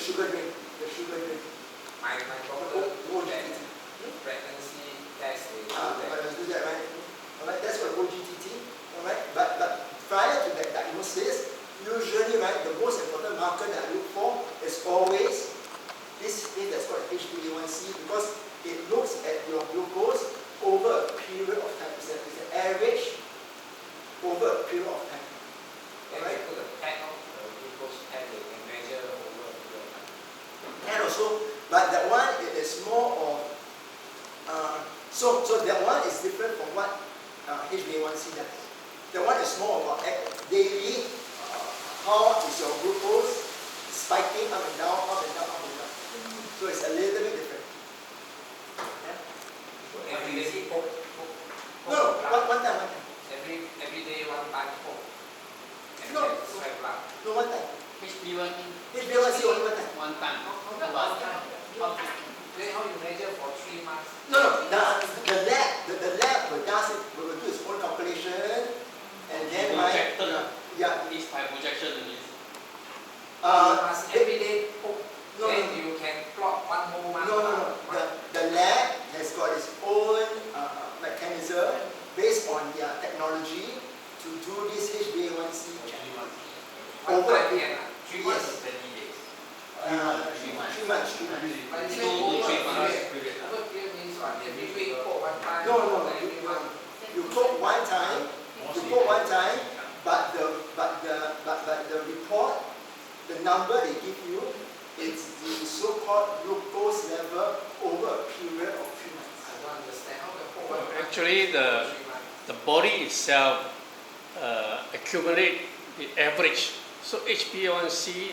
sugar drink. The sugar drink. My doctor that pregnancy test they do that, right? Alright, that's what OGTT. Alright, but prior to that diagnosis, usually, right, the most important marker that I look for is always this thing that's called HbA1c, because it looks at your glucose over a period of time. It's an average over a period of time. Alright? Put a pen on the glucose pen, they can measure over a period of time. And also, but that one it is more of so that one is different from what HbA1c does. That one is more about daily how is your glucose spiking up and down, up and down, up and down. So it's a little bit different. Yeah? So every day poke No, one time. Every day one time poke. And No. then sweat blood. No, one time. HbA1c only one time. One time. Then how you measure for 3 months? No. The lab will do its own calculation, and then This type projection means. You must every day poke. No, Then you can plot 1 whole month. No. The lab has got its own mechanism based on their technology to do this HbA1c check. Over again, 3 months Yes. or 20 days. 3 months. But you say over period means what? Every week poke 1 time. No. Every month. You poke one time, but the report, the number they give you, it's the so-called glucose level over a period of 3 months. I don't understand how the poke 1 month. Actually, the body itself accumulate the average. So HbA1c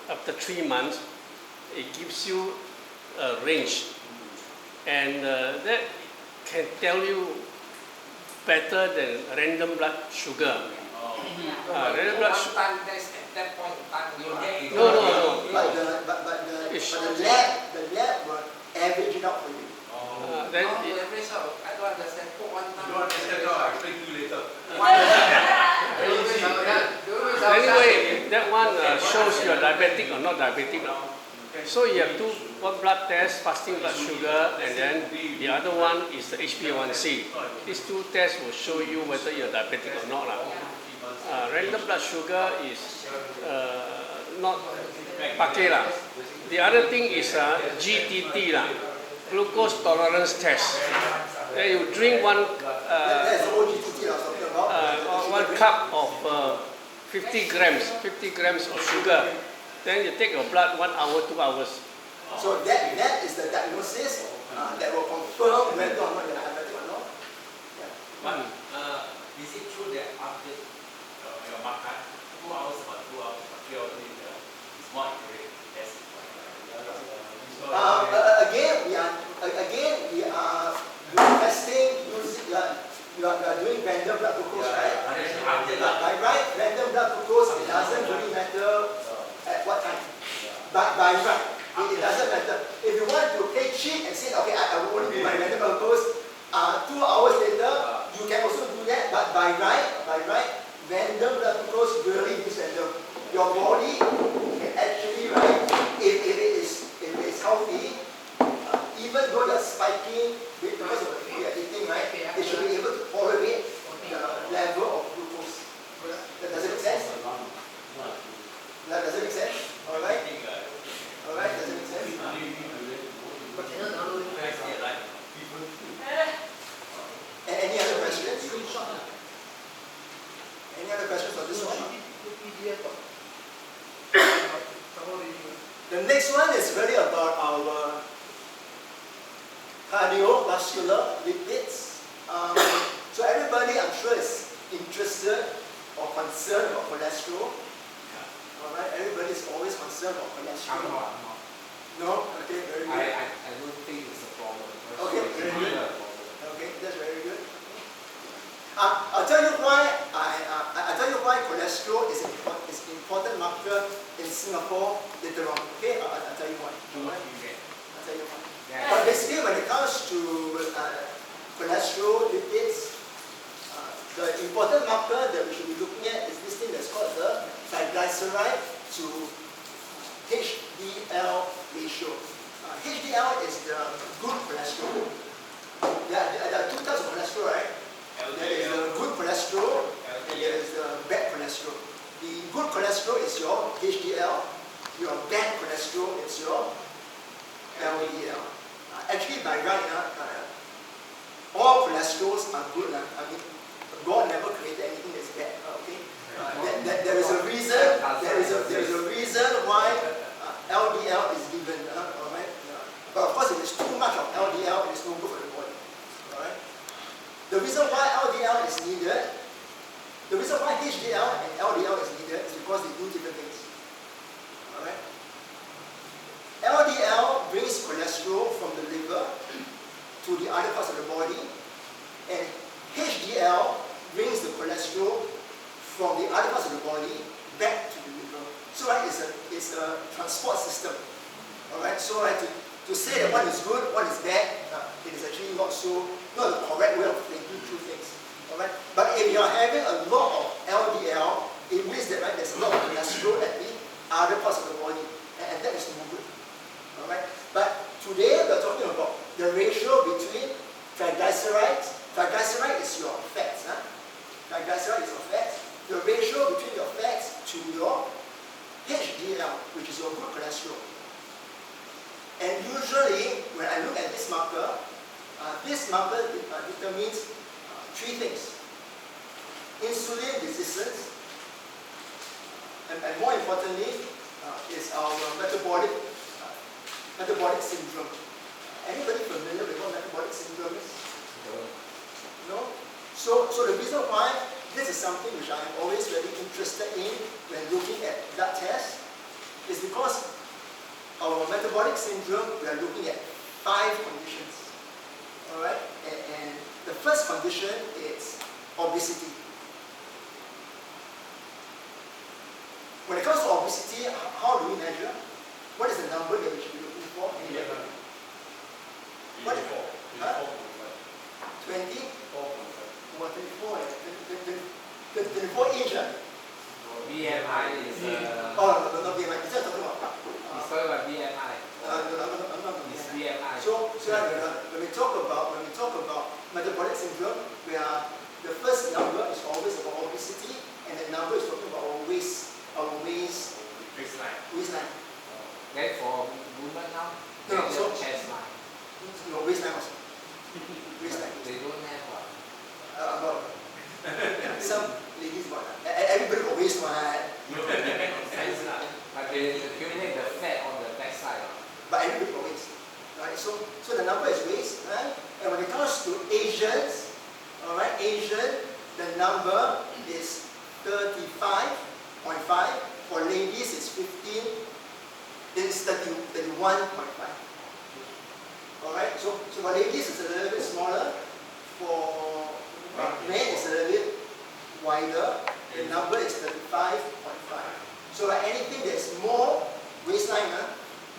after 3 months, it gives you a range, and that can tell you better than random blood sugar. Random blood One sugar. time, that's at that point in time, you get No. But the lab will average it out for you. Then How to it, average out? I don't understand. Poke 1 time. You don't understand now, I'll explain to you later. anyway, that one shows you are diabetic or not diabetic. So you have one blood test, fasting blood sugar, and then the other one is the HbA1c. These 2 tests will show you whether you are diabetic or not. Random blood sugar is not pakai lah. The other thing is GTT lah, glucose tolerance test. Then you drink That's the OGTT I was talking about. 1 cup of 50 grams of sugar. Then you take your blood 1 hour, 2 hours. So that is the diagnosis that will confirm whether or not you're diabetic or not. But is it true that after your makan, 2 hours, about 2 hours, about 3 hours later, it's more accurate? Yes. Again, we are doing testing using you are doing random blood glucose, right? By right, random blood glucose, it doesn't really matter at what time. But by right, it doesn't matter. If you want to play cheat and say, okay, I will only do my random blood glucose 2 hours later, you can also do that. But by right, random blood glucose really is random. Your body can actually, right, if it is healthy, even though you're spiking because of the food you're eating, right, it should be able to tolerate the level of glucose. Does it make sense? Does it make sense? Alright? Does it make sense? Any other questions? Any other questions on this one? The next one is really about our cardiovascular lipids. So everybody, I'm sure, is interested or concerned about cholesterol. Alright, everybody is always concerned about cholesterol. I'm not. No? Okay, very good. I don't think it's a problem. Okay, very good. Okay, that's very good. I'll tell you why. I'll tell you why cholesterol is an important marker in Singapore later on. Okay, I'll tell you why. I'll tell you why. But basically, when it comes to cholesterol, lipids, the important marker that we should be looking at is this thing that's called the triglyceride to HDL ratio. HDL is the good cholesterol. There are two types of cholesterol, right? There is the good cholesterol and there is the bad cholesterol. The good cholesterol is your HDL. Your bad cholesterol is your LDL. Actually, by right, all cholesterols are good. I mean, God never created anything that's bad. Okay, there is a reason. There is a reason why LDL is given. All right. But of course, if it's too much of LDL, it is no good for the body. All right. The reason why LDL is needed, the reason why HDL and LDL is needed is because they do different things. All right. LDL brings cholesterol from the liver to the other parts of the body, and HDL brings the cholesterol from the other parts of the body back to the liver. So right, it's a transport system. All right. So right, to say that one is good, one is bad, it is actually not the correct way of thinking through things. All right. But if you are having a lot of LDL, it means that there's a lot of cholesterol at the other parts of the body, and that is no good. All right. But today we are talking about the ratio between triglycerides. Triglyceride is your fats. Triglyceride is your fats. The ratio between your fats to your HDL, which is your good cholesterol. And usually, when I look at this marker determines three things: insulin resistance, and more importantly, is our metabolic syndrome. Anybody familiar with what metabolic syndrome is? No? So the reason why this is something which I'm always very interested in when looking at blood tests is because our metabolic syndrome, we are looking at 5 conditions. Alright? And the first condition is obesity. When it comes to obesity, how do we measure? What is the number that we should be looking for? What is it? 20? 24 inch. BMI is Oh, no, BMI. Is that talking about? it's talking about BMI. I'm not It's BMI. So when we talk about metabolic syndrome, the first number is always about obesity, and the number is talking about our waistline. Then for women now, No, they so- just chest line. No, waistline also. Waistline. They don't have what? About some ladies got everybody got waist one. But they accumulate the fat on the back side. But everybody got waist. Right? So the number is waist, right? And when it comes to Asians, alright, Asian, the number is 35.5. For ladies it's 15, it's 31.5. Alright, so for ladies it's a little bit smaller. For men it's a little bit wider. The number is 35.5. So anything that's more waistline,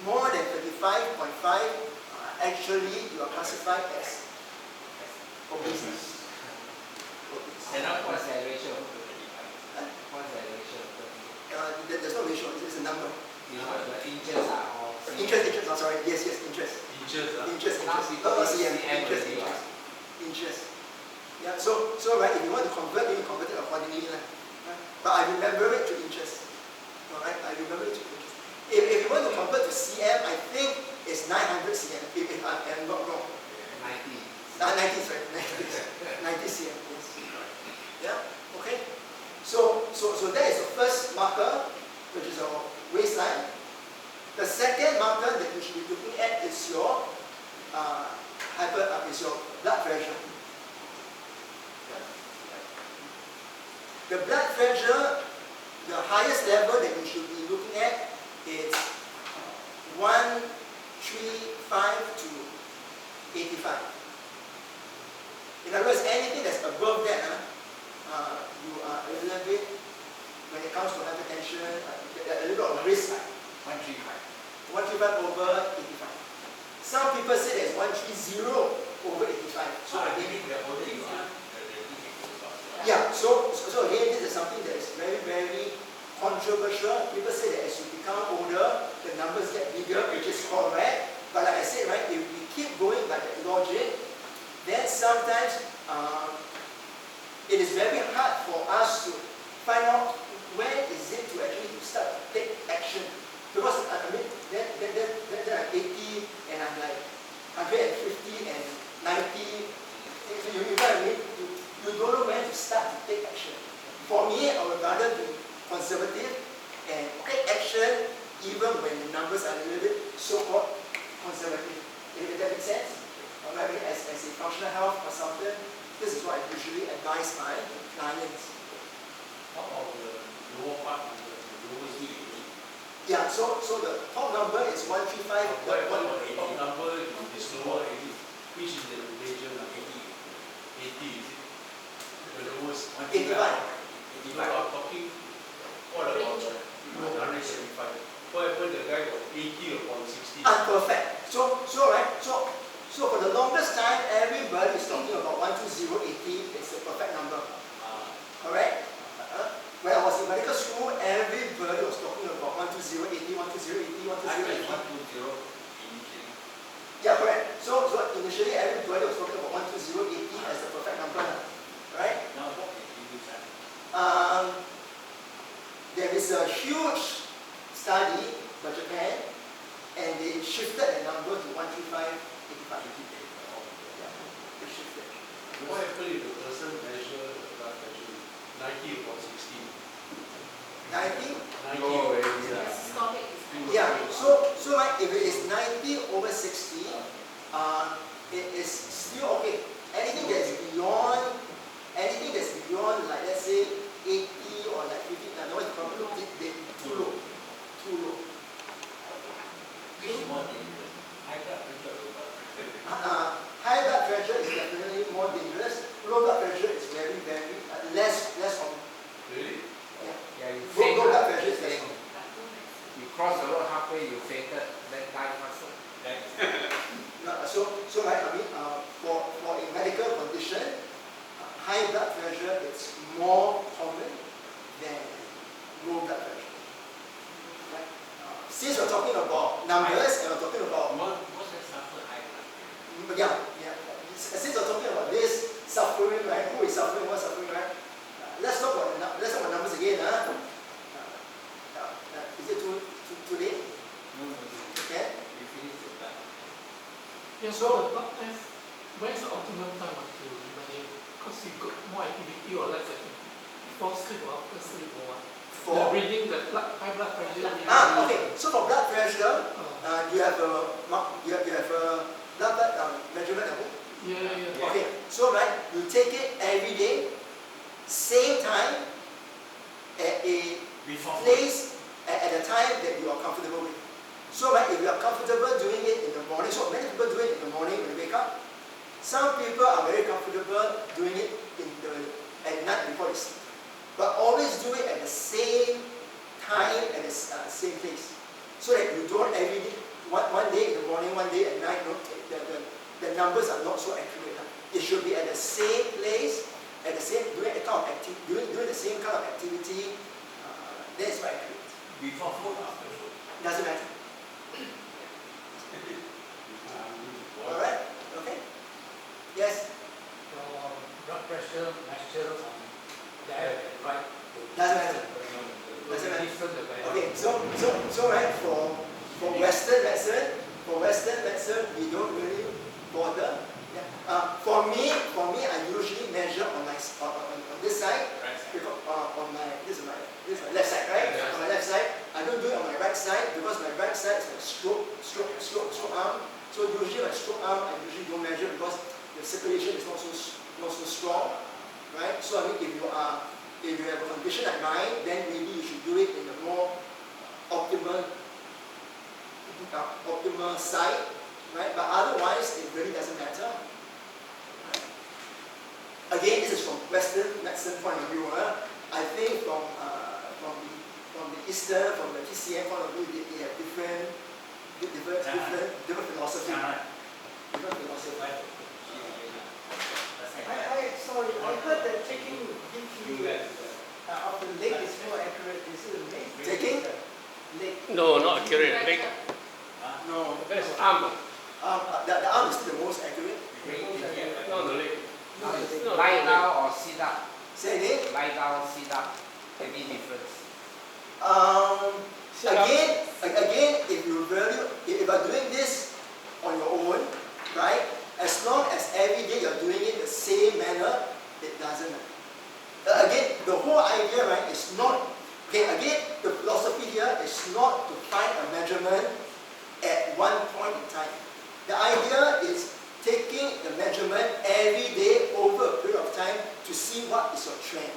more than 35.5, actually you are classified as obese. What's that ratio? Huh? What's that ratio? There's no ratio, it's a number. You know, the inches are all. Inches, oh, sorry, yes, inches. Inches. Now people use cm, cm inches. already, right? Inches. Yeah, so right, if you want to convert, then you convert it accordingly. But I remember it to inches. Alright, I remember it to inches. If you want to convert to cm, I think it's 900 cm, if I am not wrong. 90. 90, sorry, 90 cm, yes. Yeah, okay. So that is the first marker, which is our waistline. The second marker that you should be looking at is your is your blood pressure. The blood pressure, the highest level that you should be looking at is 135 to 85. In other words, anything that's above that, you are a little bit, when it comes to hypertension, a little bit of risk. 135. 135 over 85. Some people say there's 130 over 85. So I think the older you are, Yeah, so again, this is something that is very, very controversial. People say that as you become older, the numbers get bigger, which is correct. But like I said, right, if we keep going by that logic, then sometimes it is very hard for us to find out when is it to actually start to take action. Because I mean, then I'm 80 and I'm like 150 and 90. So you know what I mean? You don't know when to start to take action. For me, I would rather be conservative and take action even when the numbers are a little bit so-called conservative. If that makes sense? I mean, as a functional health consultant, this is what I usually advise my clients. How about the lower part of the lowest weight? Yeah, so the top number is 135. What about the top number is lower 80? Which is the major 80? 80 is it? The lowest 85. 85. I'm talking, what about 175? What happened the guy got 80 upon 60? Unperfect. So for the longest time, everybody is talking about 12080. It's the perfect number. Correct? When I was in medical school, everybody was talking about 12080, 12080, 12080. 120 initially. Yeah, correct. So initially, everybody was talking about 12080 as the perfect number. Right? Now what can you use that? There is a huge study by Japan, and they shifted the number to 13585. Yeah, they shifted. What happens if the person measure the blood pressure 90 upon 60? 90? 90 Oh, upon yeah. 60. Yeah, so like if it is 90 over 60, it is still okay. Anything that's beyond, like let's say 80 or like 50, no, it's probably too low. Which is more dangerous? High blood pressure or low blood pressure? High blood pressure is definitely more dangerous. Low blood pressure is very, less common. Really? Yeah. Yeah, you Low blood fainted. pressure is less common. You cross the road halfway, you fainted, then die faster. So like, I mean, for a medical condition, high blood pressure is more common than low blood pressure. Right? Since we're talking about numbers and we're talking about, Most of suffer high blood pressure. yeah. Since we're talking about this suffering, right? Who is suffering? What's suffering, right? Let's talk about numbers again. Is it too late? No. Okay. We finish the blood. Yeah, so the blood test, when is the optimum time to manage? Because you got more activity or less activity. Before sleep or after sleep or what? The reading the high blood pressure. Okay. So for blood pressure, you have a blood measurement at home. Yeah. Okay. So right, you take it every day, same time, at a Before place, at a time that you are comfortable with. So right, if you are comfortable doing it in the morning, so many people do it in the morning when they wake up. Some people are very comfortable doing it at night before they sleep. But always do it at the same time and the same place. So that you don't every day, one day in the morning, one day at night, the numbers are not so accurate. It should be at the same place, at the same, doing the same kind of activity. That is very accurate. before food, after food. Doesn't matter. Alright? Okay? Yes? Your blood pressure measure on left and right. Doesn't matter. Doesn't matter. Okay, so right, for Western medicine, we don't really bother. Yeah. For me, I usually measure on this side. Right side. Because, this is my left side, right? Yeah. On my left side, I don't do it on my right side because my right side is my stroke arm. So usually my stroke arm, I usually don't measure because the circulation is not so strong, right? So I mean, if you have a condition like mine, then maybe you should do it in a more optimal side, right? But otherwise, it really doesn't matter. Again, this is from Western medicine point of view. I think from the Eastern, from the TCM point of view, they have different philosophy. Different philosophy. Sorry, I heard that taking DQ of the leg is more accurate. Is it a leg? Taking? Leg. No, not more accurate. Leg, No. that's arm. The arm is still the most accurate. No, the leg. No, Lie no, down or sit up? Say again. Lie down, sit up. Any difference? Sit up. Again, if you are doing this on your own, right? As long as every day you're doing it the same manner, it doesn't matter. Again, the whole idea, right, is not. Okay, again, the philosophy here is not to find a measurement at one point in time. The idea is taking the measurement every day over a period of time to see what is your trend.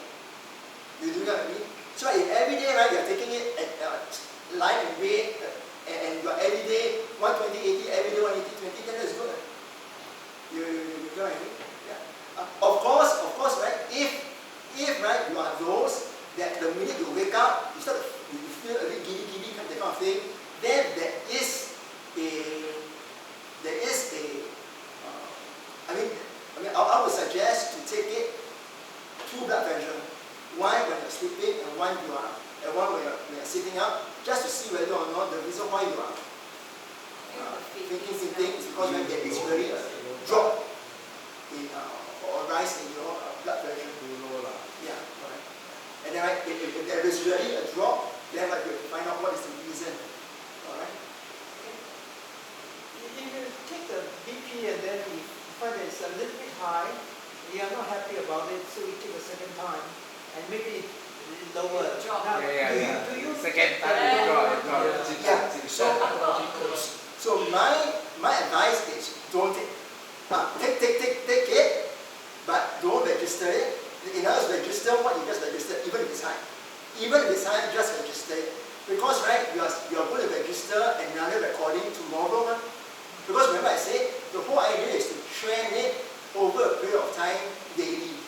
You do get what I mean? So if every day, right, you're taking it at line and weight, and you're every day 120, 80, every day 180, 20, then that's good. You get what I mean? Yeah. Of course, right, if right, you are those that the minute you wake up, you feel a bit giddy, that kind of thing, then there is a I would suggest to take it 2 blood pressure, one when you're sleeping and one when you're sitting up, just to see whether or not the reason why you are thinking same thing is because when there is really a drop in or a rise in your blood pressure. Yeah, correct. And then right, if there is really a drop, then like you find out what is the reason. Alright? If you take the BP and then you find that it's a little bit high, you are not happy about it, so you take a second time, and maybe lower. Now, do you Second time you draw. Yeah. So my advice is don't take it, but don't register it. In other words, register what you just registered, even if it's high. Even if it's high, just register it. Because right, you are going to register another recording tomorrow. Because remember I said, the whole idea is to train it over a period of time daily.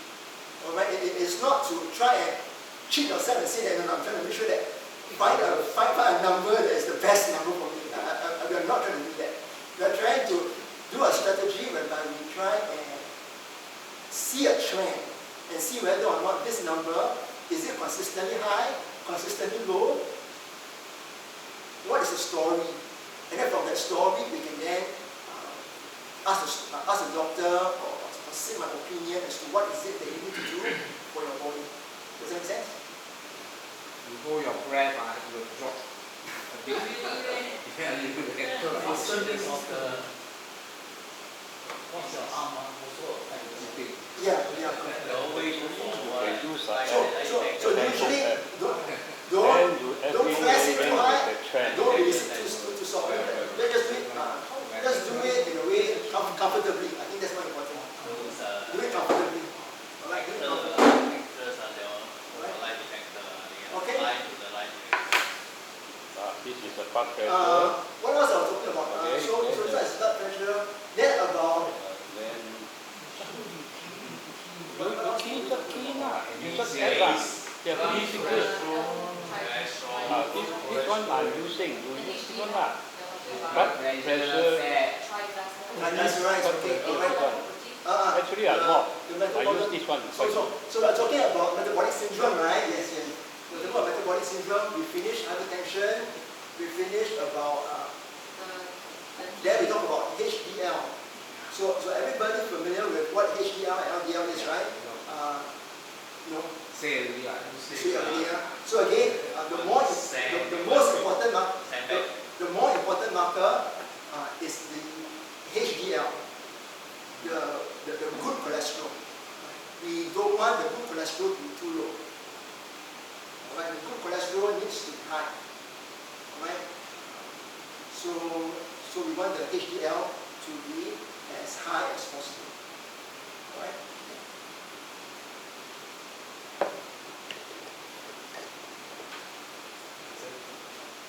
Alright, it's not to try and cheat yourself and say that no, I'm trying to make sure that find a number that is the best number for me. We are not trying to do that. We are trying to do a strategy whereby we try and see a trend and see whether or not this number is it consistently high, consistently low. What is the story? And then from that story, we can then ask the doctor or say my opinion as to what is it that you need to do for your body. Does that make sense? You hold your breath, you will drop a bit. Yeah, you will get So the function of the what's your arm also affect the sitting. Yeah. So usually don't press it too high, don't release it too soft. Just do it in a way comfortably. I think that's more important. Do it comfortably. Alright, do it comfortably. Okay. This is the blood pressure. What else I was talking about? So that's blood pressure. Then about Yeah, this one I'm using. You use this one lah. Blood pressure. that's right. Okay. Alright. Actually, I'm not. I use this one. So we're talking about metabolic syndrome, right? Yes. We're talking about metabolic syndrome. We finished hypertension. We finished about. Then we talk about HDL. So everybody familiar with what HDL and LDL is, right? No. Say it again. So again, the most important marker is the HDL, the good cholesterol. We don't want the good cholesterol to be too low. Alright, the good cholesterol needs to be high. Alright, so we want the HDL to be as high as possible. Alright.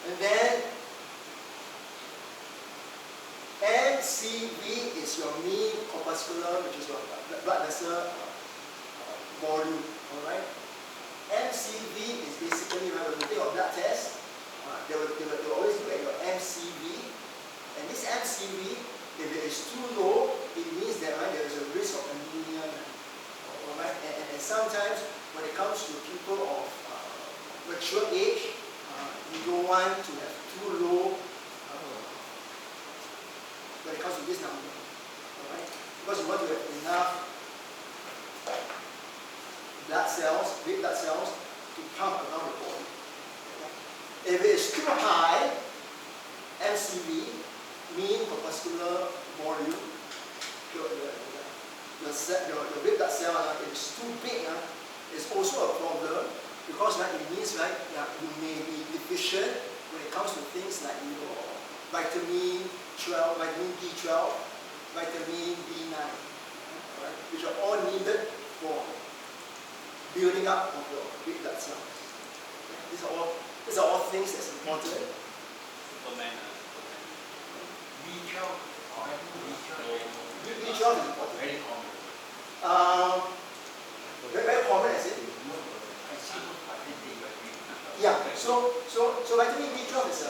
And then MCV is your mean corpuscular, which is your blood vessel volume. Alright? MCV is basically, when you take a blood test, they will always look at your MCV. And this MCV, if it is too low, it means that there is a risk of anemia. Alright? And sometimes when it comes to people of mature age, you don't want to have too low this number. Alright? Because you want to have enough blood cells, red blood cells, to pump around the body. If it is too high, MCV, mean corpuscular volume, your red blood cell, if it's too big, it's also a problem because it means you may be deficient when it comes to things like your vitamin 12, vitamin B12, vitamin B9, right, which are all needed for building up of your red blood cells. These are all things that's important. Superman. B12 or B12 is important. very common. Very common, is it? I see Yeah. So vitamin B12 is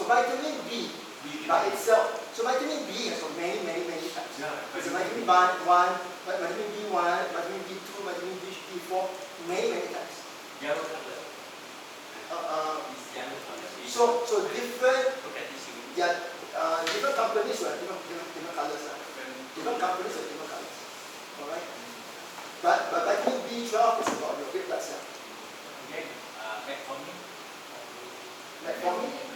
vitamin B by itself. So vitamin B has got many types. There's a vitamin B1, vitamin B1, vitamin B2, vitamin B4, many types. Yellow color. It's yellow color. So different, Look at this. different companies will have different colors. Different companies have different colors. Alright? But vitamin B12 is about your red blood cell. Okay. Metformin.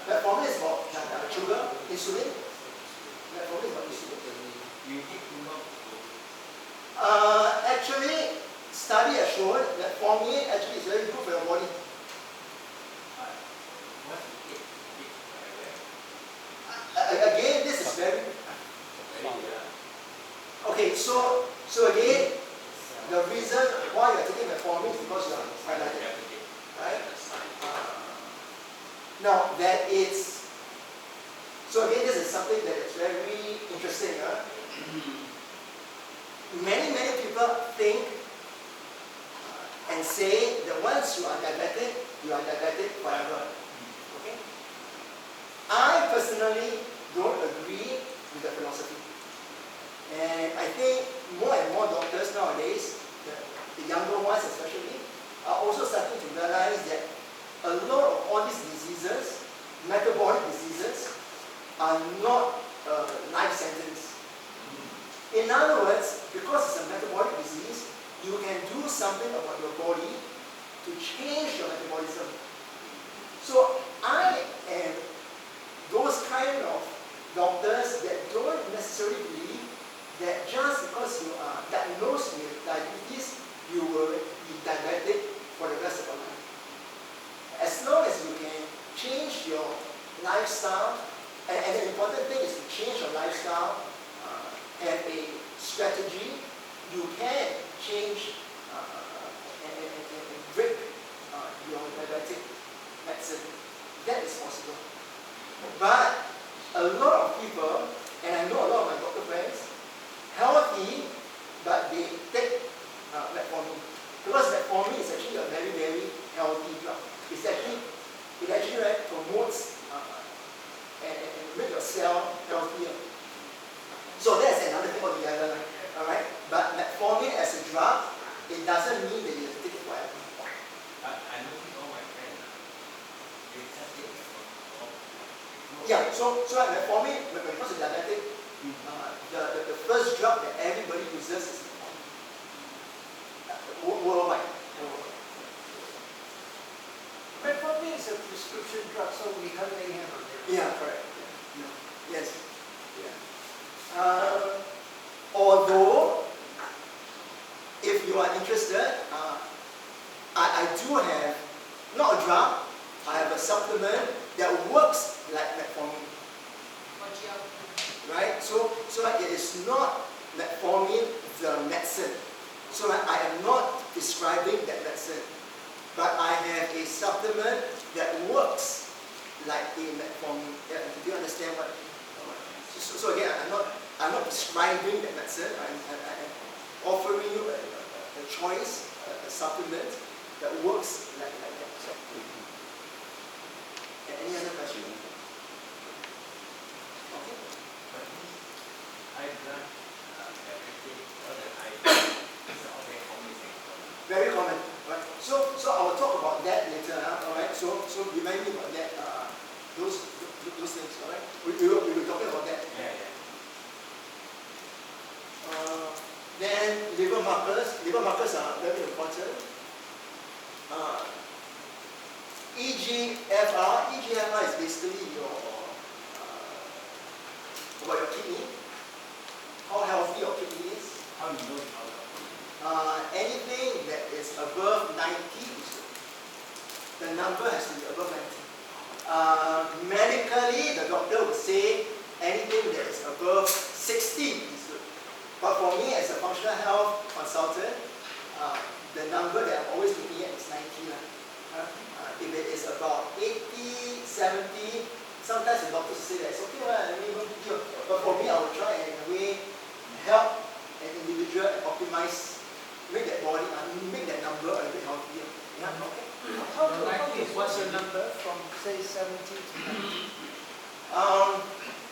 Metformin is about sugar, insulin. Metformin is about insulin. You take too long. Actually, study has shown that metformin actually is very good for your body. What you take? Again, this is very okay. So again, the reason why you are taking metformin is because you are diabetic, right? Now that it's so again, this is something that is very interesting. Many people think and say that once you are diabetic forever. Okay? I personally don't agree with the philosophy. And I think more and more doctors nowadays, the younger ones especially, are also starting to realize that a lot of all these diseases, metabolic diseases, are not a life sentence. In other words, because it's a metabolic disease, you can do something about your body to change your metabolism. So I am those kind of doctors that don't necessarily believe that just because you are diagnosed with diabetes, you will be diabetic for the rest of your life. As long as you can change your lifestyle, and the important thing is to change your lifestyle, have a strategy, you can change and break your diabetic medicine. That is possible. But a lot of people, and I know a lot of my doctor friends, healthy, but they take metformin. Because metformin is actually a very healthy drug. It actually promotes and make your cell healthier. So that's another thing altogether. Alright? But metformin as a drug, it doesn't mean that you have to take it forever. I noticed all my friends, they just take metformin. Yeah, so metformin, when it comes to diabetic, the first drug that everybody uses is metformin. Worldwide. Metformin is a prescription drug, so we can't lay hand on it. Yeah, correct. Yes. Yeah. Although, if you are interested, I do have, not a drug, I have a supplement that works like metformin. Right? So it is not metformin the medicine. So I am not prescribing that medicine. But I have a supplement that works like a metformin. Do you understand what? So again, I'm not prescribing that medicine. I'm offering you a choice, a supplement that works like that. So, any other question? Okay. I learned everything, all the it's all very common thing. Very common. Right? So I will talk about that later. Alright. So remind me about that. Those things. Alright. We will be talking about that. Liver markers are very important. EGFR is basically your about your kidney, how healthy your kidney is. How you know how Anything that is above 90, the number has to be above 90. Medically, the doctor would say anything that is above 60 is good. But for me, as a functional health consultant, the number that I'm always looking at is 90. If it is about 80, 70, sometimes the doctors say that it's okay, but for me, I will try and in a way help an individual and optimize, make that body, make that number a bit healthier. Yeah, okay. What's your number from say 70 to 90?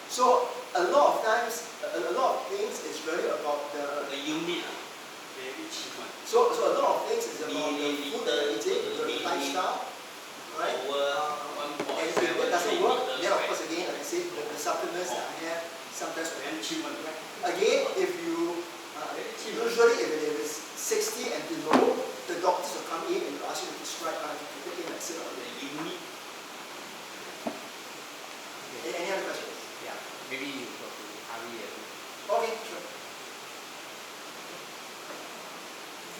So a lot of times, a lot of things is really about the unit, the achievement. So a lot of things is about the food that you're eating, the lifestyle, right? And if it doesn't work, then of course again, like I said, the supplements that I have sometimes will help. Right? Again, if you usually if it is 60 and below, the doctors will come in and will ask you to prescribe taking medicine or the unit. Any other questions? Yeah, maybe you go to Hari. Okay, sure.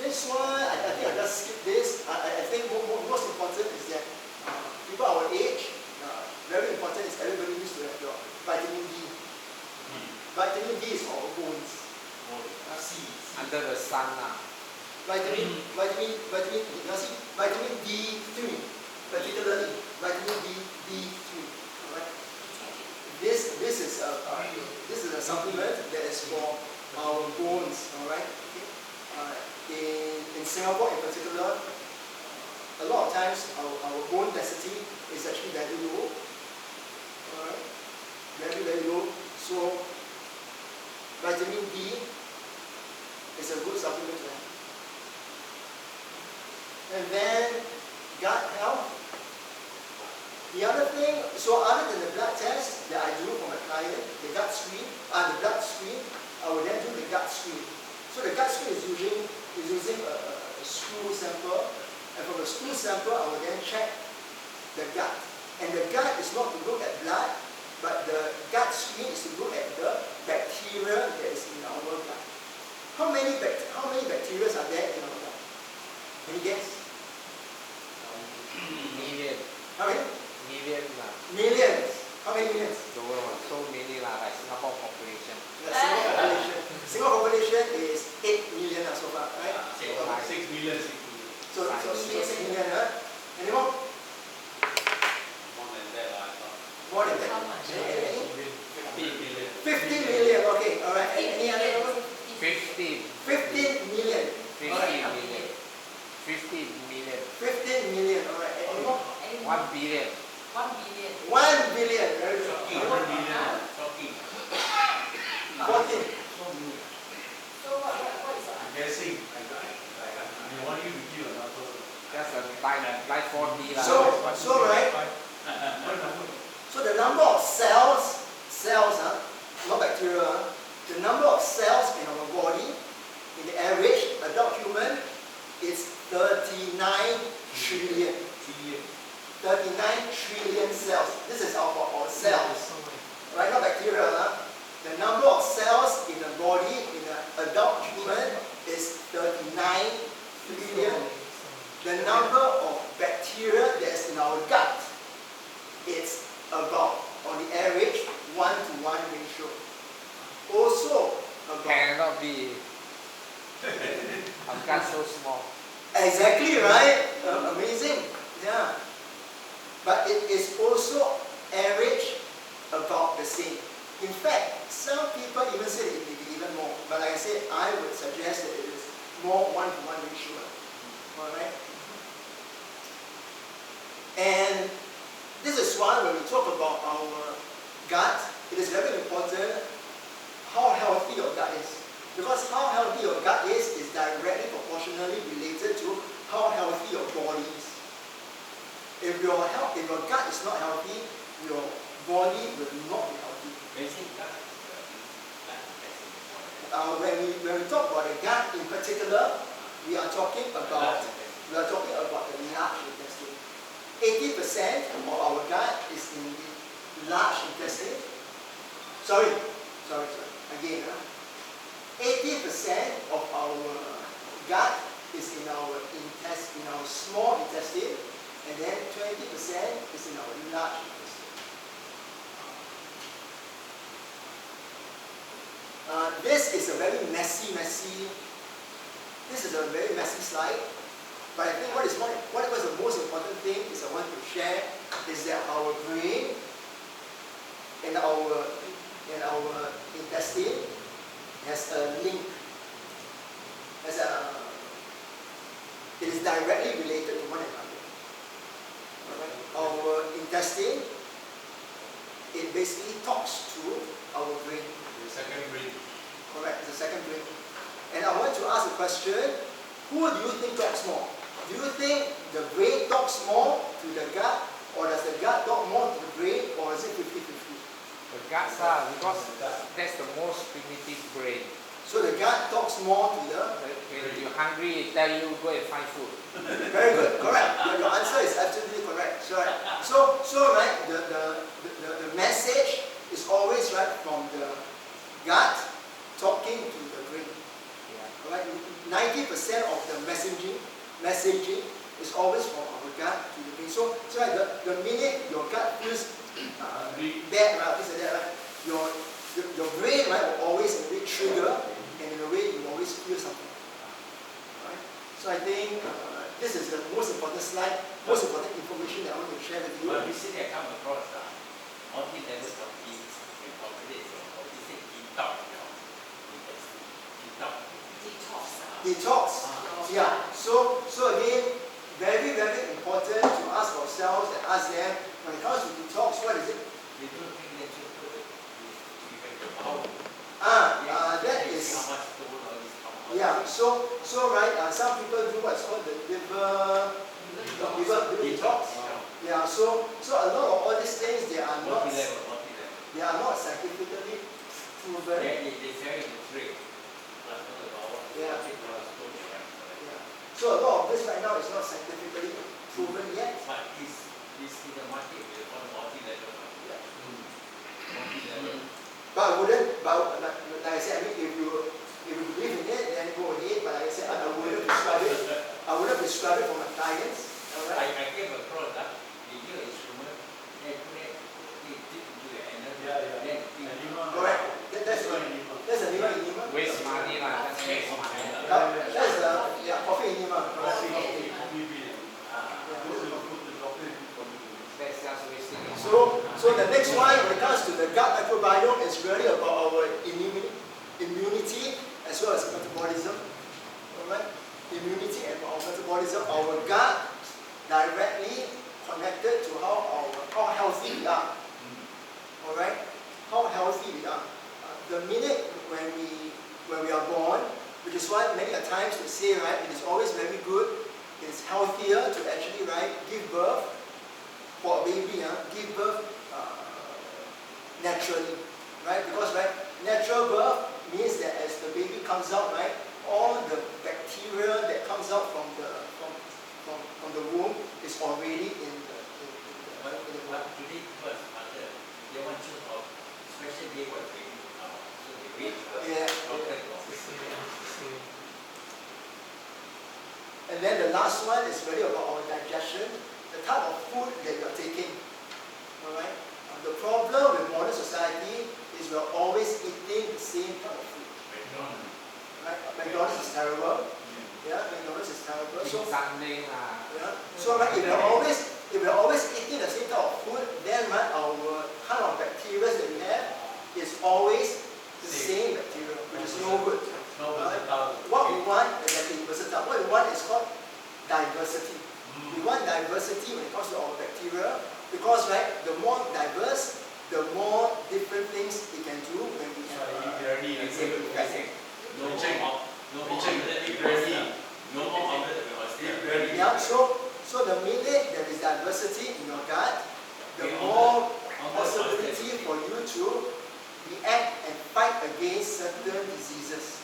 This one, I think I just skip this. I think most important is that people our age, very important is everybody needs to have your vitamin D. Vitamin D is for our bones. Under the sun. Vitamin D3, particularly vitamin D3. Alright. This is a supplement that is for our bones. Alright. Okay. In Singapore in particular, a lot of times our bone density is actually very low. Alright. Very low. So vitamin D is a good supplement to have. And then gut health. The other thing, so other than the blood test that I do for my client, the blood screen, I will then do the gut screen. So the gut screen is using a stool sample, and from the stool sample I will then check the gut. And the gut is not to look at blood, but the gut screen is to look at the bacteria that is in our gut. How many bacteria are there in our gut? Any guess? Million. How many? Millions. Millions. How many millions? So many like Singapore population. Singapore population is 8 million so far, right? 6 million. So 6 million, huh? Any more? More than that, I thought. More than that? How much? Any? 15 million. 15 million, okay, alright. Any other number? 15 million. 15 million. 15 million. 15 million, alright. Any more? 1 billion. 1 billion. 1 billion, very good. Shocking. 1 million. Shocking. 14. So what is the I'm guessing. I want you to give a number. Just like 40 lah. So right, so the number of cells, not bacteria, the number of cells in our body, in the average adult human, is 39 trillion. 39 trillion cells. This is our cells, right? Not bacteria. The number of cells in the body in an adult human is 39 trillion. The number of bacteria that's in our gut is about, on the average, 1-to-1 ratio. Also, about Cannot be. Our gut so small. exactly right. Amazing. Yeah. But it is also average about the same. In fact, some people even say it may be even more. But like I said, I would suggest that it is more 1-to-1 ratio. Alright? And this is why when we talk about our gut, it is very important how healthy your gut is. Because how healthy your gut is directly proportionally related to how healthy your body is. If your gut is not healthy, your body will not be healthy. Basic gut. when we talk about the gut in particular, we are talking about the large intestine. 80% of our gut is in the large intestine. Sorry. Again, 80% of our gut is in our small intestine, and then 20% is in our large intestine. This is a very messy. This is a very messy slide. But I think what was the most important thing is I want to share is that our brain and our intestine has a link. It is directly related to one another. Alright? Our intestine, it basically talks to our brain. The second brain. Correct, it's the second brain. And I want to ask a question: who do you think talks more? Do you think the brain talks more to the gut, or does the gut talk more to the brain, or is it 50-50? The guts are, because that's the most primitive brain. So the gut talks more to the... When you're hungry, it tell you go and find food. Very good, correct. Your answer is absolutely correct. So right, the message is always right from the gut talking to the brain. Yeah. Alright, 90% of the messaging is always from our gut to the brain. So right, the minute your gut feels bad, right, things like that, right, your brain, right, will always trigger, and in a way you always feel something. Right? So I think this is the most important slide, most important information that I want to share with you. But recently I come across multi-level companies and calculate autistic Detox. Yeah. So again, very, very important to ask ourselves and ask them, when it comes to detox, what is it? They don't think that you could prevent the power. That is... Yeah, so right, some people do what's called the liver detox. Yeah, so a lot of all these things, they are not scientifically proven. They say the trick. Yeah. So a lot of this right now is not scientifically proven yet. But is in the market with one multi-level. Yeah. Multi-level. But like I said, I mean, if you believe in it, then go ahead. But like I said, I wouldn't prescribe it. I wouldn't prescribe it for my clients. Alright? I came across that the new instrument, they put it deep into the energy. Correct. That's a liver enema. Waste money lah, that's waste money. That's the coffee enema. That's just wasting it. So the next one, when it comes to the gut microbiome, is really about our immunity as well as metabolism. Alright? Immunity and our metabolism. Our gut directly connected to how healthy we are. Alright? How healthy we are. The minute when we are born, which is why many a times they say, right, it is always very good, it's healthier to actually, right, give birth for a baby, give birth naturally, right? Because, right, natural birth means that as the baby comes out, right, all the bacteria that comes out from the womb is already in the But today, first, they want to have special day for baby. So they wait for And then the last one is really about our digestion, the type of food that you are taking. Alright? The problem with modern society is we are always eating the same type of food. Right? McDonald's is terrible. Yeah, McDonald's is terrible. So, right, if we're always eating the same type of food, then right, our kind of bacteria that we have is always the same bacteria, which is no good. What we want is actually versatile. What we want is called diversity. We want diversity when it comes to our bacteria, because right, the more diverse, the more different things we can do when we can. Yeah, so the minute there is diversity in your gut, the more possibility for you to react and fight against certain diseases.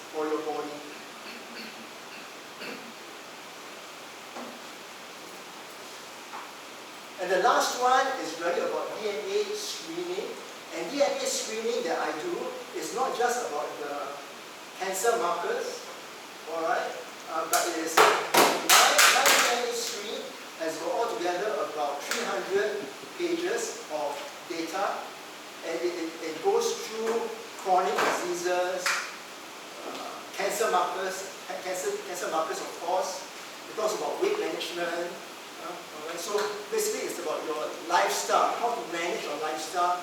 the last one is really about DNA screening. And DNA screening that I do is not just about the cancer markers, alright, but it is my DNA screen has got altogether about 300 pages of data, and it goes through chronic diseases, cancer markers of course. It talks about weight management. Alright. So basically it's about your lifestyle, how to manage your lifestyle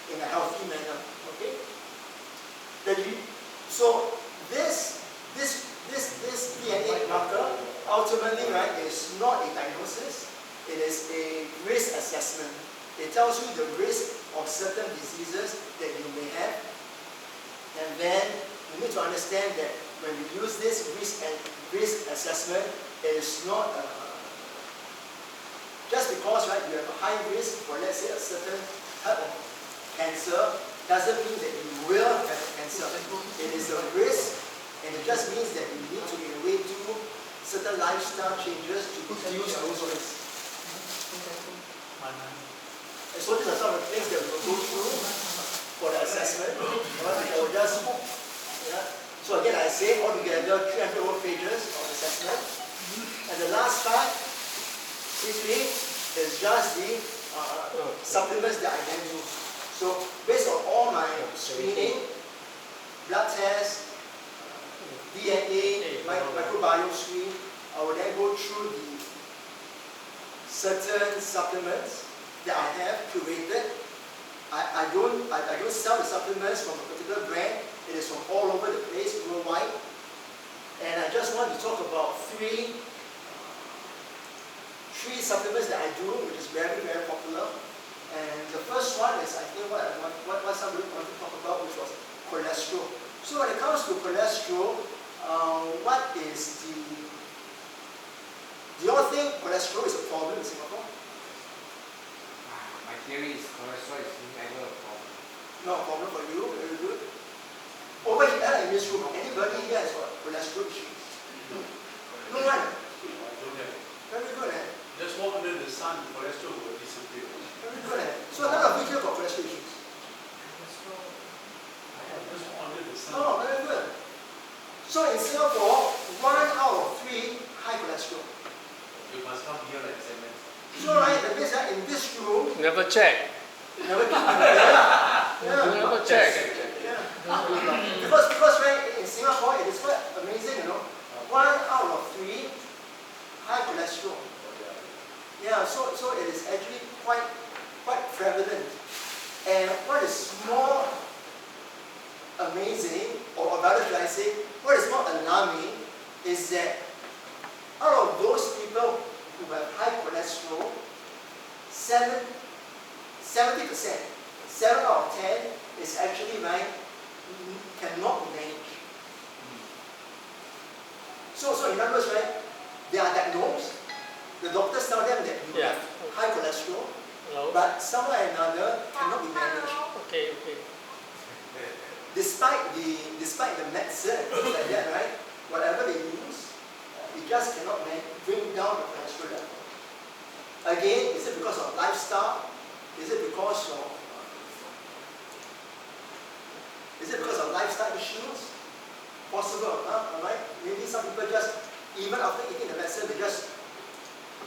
in a healthy manner. Okay? So this DNA marker ultimately, right, is not a diagnosis, it is a risk assessment. It tells you the risk of certain diseases that you may have, and then you need to understand that when we use this risk assessment, it is not just because, right, you have a high risk for, let's say, a certain type of cancer, doesn't mean that you will have cancer. It is a risk, and it just means that you need to, in a way, do certain lifestyle changes to reduce those risks. And so these are some of the things that we will go through for the assessment. I will just, so again, I say altogether 300 over pages of assessment. And the last part, briefly, is just the supplements that I then use. So based on all my screening, blood tests, DNA, microbiome screen, I will then go through the certain supplements that I have curated. I don't sell the supplements from a particular brand. It is from all over the place, worldwide. And I just want to talk about three supplements that I do, which is very, very popular. And the first one is, I think, what somebody wanted to talk about, which was cholesterol. So when it comes to cholesterol, what is do you all think cholesterol is a problem in Singapore? My theory is cholesterol is never a problem. No problem for you, very good. Over here in this room, anybody here has got cholesterol issues? No one? I don't have. Very good, eh? Just walk under the sun, cholesterol will disappear. Very good, eh? So none of you here got cholesterol issues? Just under the sun. Oh, very good. So in Singapore, 1 out of 3 high cholesterol. You must come here and examine. So right, that means that in this room, Never check. never Never check. Because right, in Singapore, it is quite amazing, 1 out of 3 high cholesterol. Yeah, so it is actually quite prevalent. And what is more amazing, or rather should I say, what is more alarming, is that out of those people who have high cholesterol, 70%, 7 out of 10 is actually cannot be managed. So in other words, right, they are diagnosed. The doctors tell them that you have high cholesterol, but somehow or another cannot be managed. Okay. Despite the medicine and things like that, right? Whatever they use, it just cannot bring down the cholesterol level. Again, is it because of lifestyle? Is it because of lifestyle issues? Possible, alright? Maybe some people just, even after eating the medicine, they just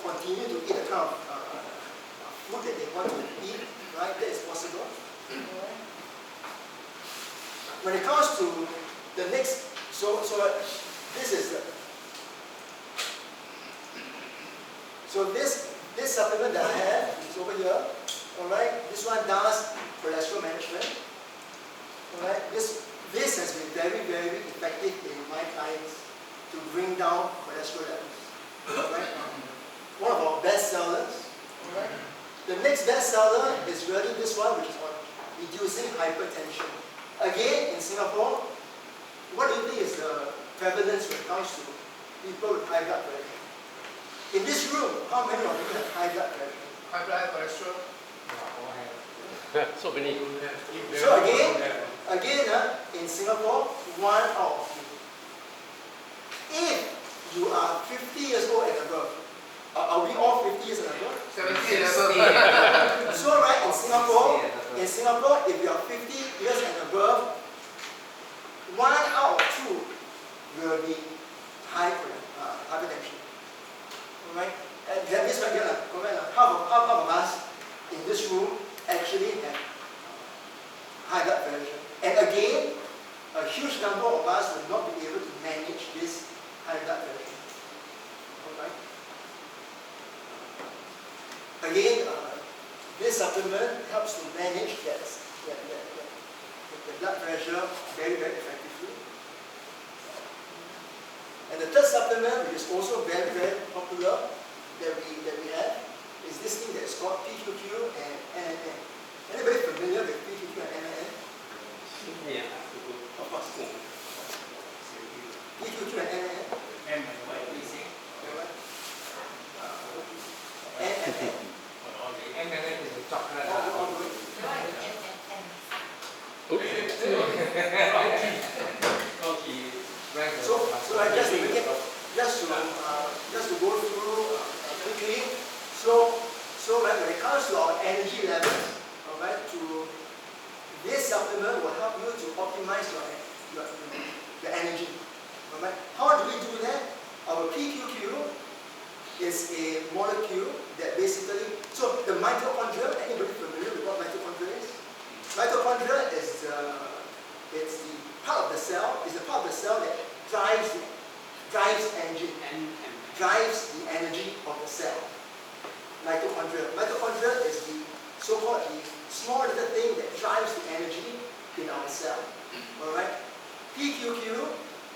continue to eat the kind of food that they want to eat, right? That is possible. When it comes to the next, so this is this supplement that I have is over here. Alright, this one does cholesterol management. Alright, this has been very, very effective in my clients to bring down cholesterol levels. Alright, one of our best sellers. Alright, the next best seller is really this one, which is on reducing hypertension. Again, in Singapore, what do you think is the prevalence when it comes to people with high blood pressure? In this room, how many of you have high blood pressure? High blood cholesterol. So many. So again, in Singapore, 1 out of 3. If you are 50 years old and above, Are we all 50 years and above? 70 and above. So right, in Singapore, if you are 50 years and above, 1 out of 2 will be hypertension. Alright? And that means right here, half of us in this room actually have high blood pressure. And again, a huge number of us will not be able to manage this high blood pressure. Alright? Again, this supplement helps to manage the blood pressure very, very effectively. And the third supplement, which is also very, very popular that we have, is this thing that is called PQQ and NMN. Anybody familiar with PQQ and NMN? Yeah. Of course. PQQ and NMN. M&M is a chocolate. So I just to make it, just to go through quickly. So when it comes to our energy levels, alright, this supplement will help you to optimize your energy. Alright, how do we do that? Our PQQ is a molecule that basically, so the mitochondria, anybody familiar with what mitochondria is? Mitochondria is it's the part of the cell, that drives engine and drives the energy of the cell. Mitochondria is the so-called the small little thing that drives the energy in our cell. Alright? PQQ